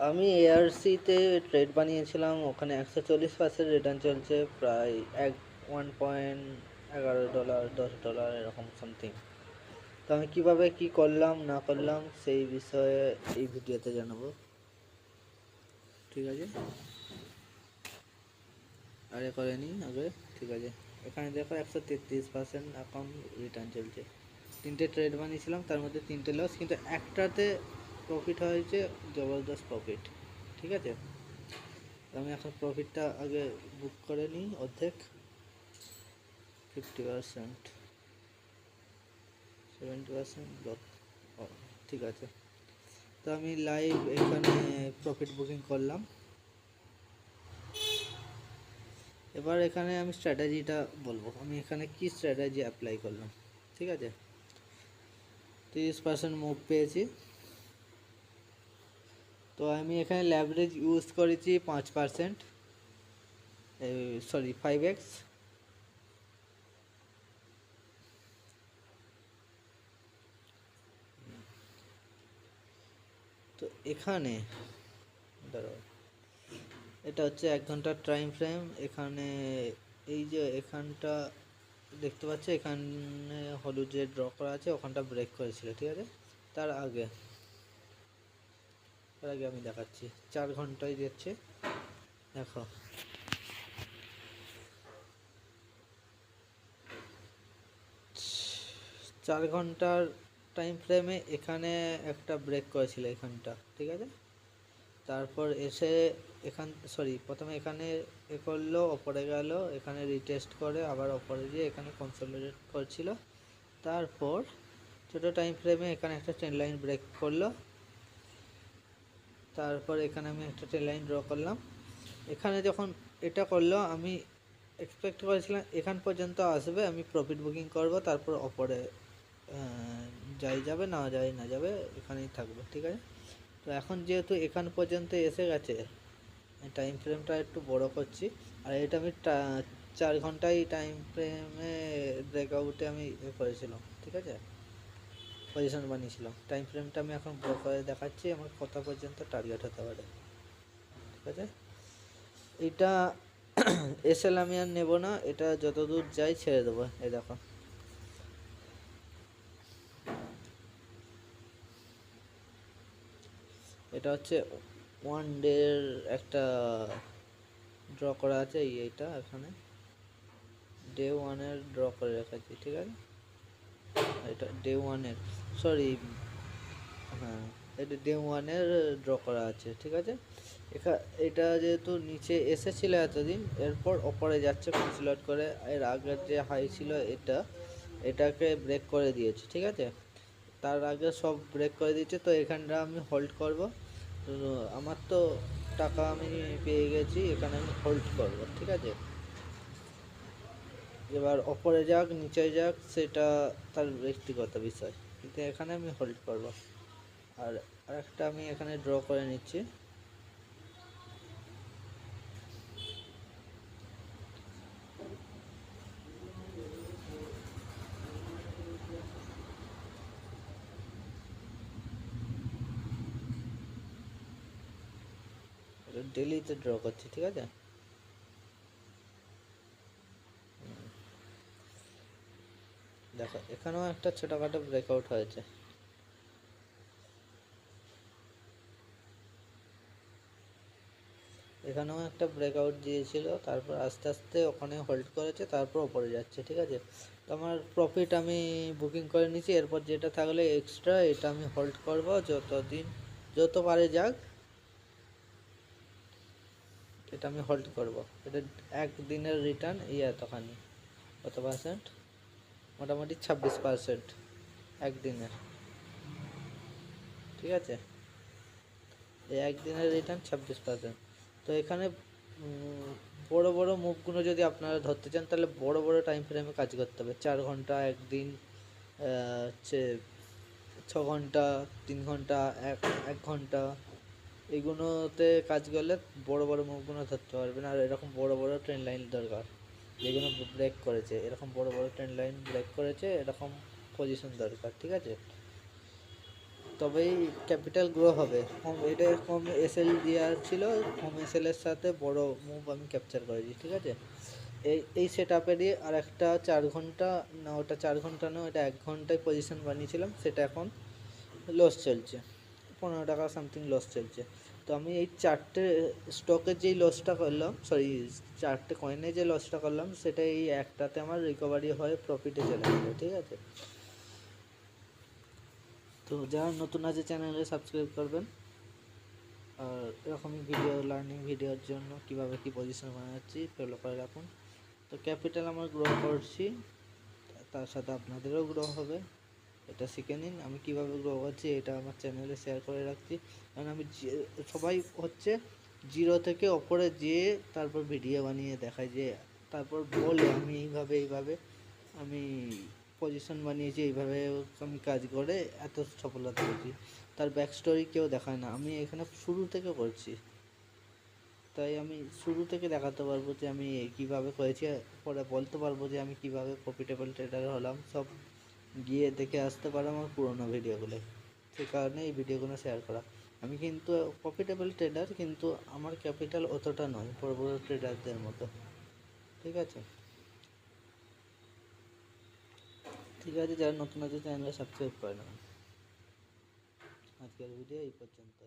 আমি এআরসিতে ট্রেড বানিয়েছিলাম, ওখানে 140% রিটার্ন চলছে, প্রায় এক $1.11 $10 এরকম সামথিং। তো আমি কিভাবে কি করলাম না করলাম সেই বিষয়ে এই ভিডিওতে জানাবো, ঠিক আছে? আরে করে নিই আগে, ঠিক আছে। এখানে দেখো 133% অ্যাকাউন্ট রিটার্ন চলছে। তিনটে ট্রেড বানিয়েছিলাম, তার মধ্যে তিনটে লস, কিন্তু একটাতে প্রফিট হয়েছে, জবরদস্ত প্রফিট, ঠিক আছে। আমি এখন প্রফিটটা আগে বুক করে নিই, অর্ধেক 50%, 70% লস, ঠিক আছে। তো আমি লাইভ এখানে প্রফিট বুকিং করলাম। এবার এখানে আমি স্ট্র্যাটেজিটা বলবো, আমি এখানে কি স্ট্র্যাটেজি অ্যাপ্লাই করলাম, ঠিক আছে। 30% মুভ পেয়েছি। তো আমি এখানে ল্যাভারেজ ইউজ করেছি 5%, সরি 5x। তো এখানে দাঁড়াও, এটা হচ্ছে 1 ঘন্টার টাইম ফ্রেম। এখানে এই যে এখানটা দেখতে পাচ্ছি, এখানে হলুদ যে ড্র করা আছে ওখানটা ব্রেক করেছিল, ঠিক আছে। তার আগে আমি দেখাচ্ছি, 4 ঘন্টায় দিচ্ছে, দেখো 4 ঘন্টার টাইম ফ্রেমে এখানে একটা ব্রেক করেছিল এখানটা, ঠিক আছে। তারপর এসে প্রথমে এখানে এ করলো, ওপরে গেল, এখানে রিটেস্ট করে আবার ওপরে গিয়ে এখানে কনসোলিডেট করছিল। তারপর ছোটো টাইম ফ্রেমে এখানে একটা ট্রেন লাইন ব্রেক করলো। তারপর এখানে আমি একটা ট্রেন লাইন ড্র করলাম। এখানে যখন এটা করলো, আমি এক্সপেক্ট করেছিলাম এখান পর্যন্ত আসবে, আমি প্রফিট বুকিং করব, তারপর ওপরে যাই যাবে, না যাই না যাবে, এখানেই থাকবে, ঠিক আছে। তো এখন যেহেতু এখান পর্যন্ত এসে গেছে, টাইম ফ্রেমটা একটু বড় করছি। আর এটা আমি 4 ঘন্টায় টাইম ফ্রেমে ব্রেকআউটে আমি করেছিলাম, ঠিক আছে, পজিশন বানিয়েছিলাম। টাইম ফ্রেমটা আমি এখন বড় করে দেখাচ্ছি, আমার কত পর্যন্ত টার্গেট হতে পারে, ঠিক আছে। এটা এসএল আমি আর নেবো না, এটা যত দূর যাই ছেড়ে দেবো। এই দেখো, এটা হচ্ছে 1 ডের একটা ড্র করা আছে, এইটা এখানে ডে 1-এর ড্র করে রেখেছি, ঠিক আছে। এটা ডে 1-এর, সরি, হ্যাঁ, এটা ডে 1-এর ড্র করা আছে, ঠিক আছে। এটা যেহেতু নিচে এসেছিল এতদিন, এরপর ওপরে যাচ্ছে কনসিলার করে, এর আগের যে হাই ছিল এটাকে ব্রেক করে দিয়েছে, ঠিক আছে। তার আগে সব ব্রেক করে দিয়েছে, তো এখানটা আমি হোল্ড করব। তো আমার তো টাকা আমি পেয়ে গেছি, এখানে আমি হোল্ড করব, ঠিক আছে। এবার ওপরে যাক নিচে যাক সেটা তার ব্যক্তিগত বিষয়, কিন্তু এখানে আমি হোল্ড করব। আর আরেকটা আমি এখানে ড্র করে নিচ্ছি। এটা ডেলিতে ড্র করছি, ঠিক আছে। দেখো এখানেও একটা ছোটোখাটো ব্রেকআউট হয়েছে, এখানেও একটা ব্রেকআউট দিয়েছিল, তারপর আস্তে আস্তে ওখানে হোল্ড করেছে, তারপর ওপরে যাচ্ছে, ঠিক আছে। তো আমার প্রফিট আমি বুকিং করে নিয়েছি। এরপর যেটা থাকলে এক্সট্রা, এটা আমি হোল্ড করব যত পারে যাক, এটা আমি হোল্ড করব। এটা একদিনের রিটার্ন এতখানি, কত পার্সেন্ট, মোটামুটি 26% একদিনের, ঠিক আছে। এই একদিনের রিটার্ন 26%। তো এখানে বড় বড় মুভগুলো যদি আপনারা ধরতে চান, তাহলে বড় বড় টাইম ফ্রেমে কাজ করতে হবে। 4 ঘন্টা, একদিন, হচ্ছে 6 ঘন্টা, 3 ঘন্টা, এক ঘন্টা, এইগুলোতে কাজ করলে বড় বড় মুভগুলো ধরতে পারবেন। আর এরকম বড় বড় ট্রেন লাইন দরকার, যেগুলো ব্রেক করেছে, এরকম বড় বড় ট্রেন লাইন ব্রেক করেছে, এরকম পজিশন দরকার, ঠিক আছে। তবেই ক্যাপিটাল গ্রো হবে। এটা কম এসএল দেওয়ার ছিল, কম এসএলের সাথে বড় মুভ আমি ক্যাপচার করেছি, ঠিক আছে। এই সেট আপেরই আর একটা 4 ঘন্টা, না ওটা 4 ঘন্টা না, ওটা 1 ঘন্টায় পজিশন বানিয়েছিলাম, সেটা এখন লস চলছে, 15 টাকা সামথিং লস চলছে। তো আমি এই 4টে স্টকের যেই লসটা করলাম, সরি 4টে কয়েনে যে লসটা করলাম, সেটা এই একটাতে আমার রিকভারি হয়ে প্রফিটে চলে গেলো, ঠিক আছে। তো যারা নতুন আছে চ্যানেলে সাবস্ক্রাইব করবেন, আর এরকমই ভিডিও, লার্নিং ভিডিওর জন্য কীভাবে কী পজিশন বানাচ্ছি ফলো করে রাখুন। তো ক্যাপিটাল আমার গ্রো করছি, তার সাথে আপনাদেরও গ্রো হবে, এটা শিখে নিন। আমি কীভাবে গ্রো করছি এটা আমার চ্যানেলে শেয়ার করে রাখছি, কারণ আমি সবাই হচ্ছে জিরো থেকে ওপরে যেয়ে তারপর ভিডিও বানিয়ে দেখায়, যে তারপর বলে আমি এইভাবে আমি পজিশন বানিয়েছি, এইভাবে আমি কাজ করে এত সফলতা পেয়েছি, তার ব্যাক স্টোরি কেউ দেখায় না। আমি এখানে শুরু থেকে করছি, তাই আমি শুরু থেকে দেখাতে পারবো যে আমি কীভাবে করেছি, পরে বলতে পারবো যে আমি কীভাবে প্রফিটেবল ট্রেডার হলাম, সব গিয়ে দেখে আসতে পারো আমার পুরোনো ভিডিওগুলো। সেই কারণে এই ভিডিওগুলো শেয়ার করা। আমি কিন্তু প্রফিটেবল ট্রেডার, কিন্তু আমার ক্যাপিটাল অতটা নয় বড় বড় ট্রেডারদের মতো, ঠিক আছে। ঠিক আছে, যারা নতুন আছে চ্যানেলে সাবস্ক্রাইব করে নেবেন। আজকের ভিডিও এই পর্যন্ত।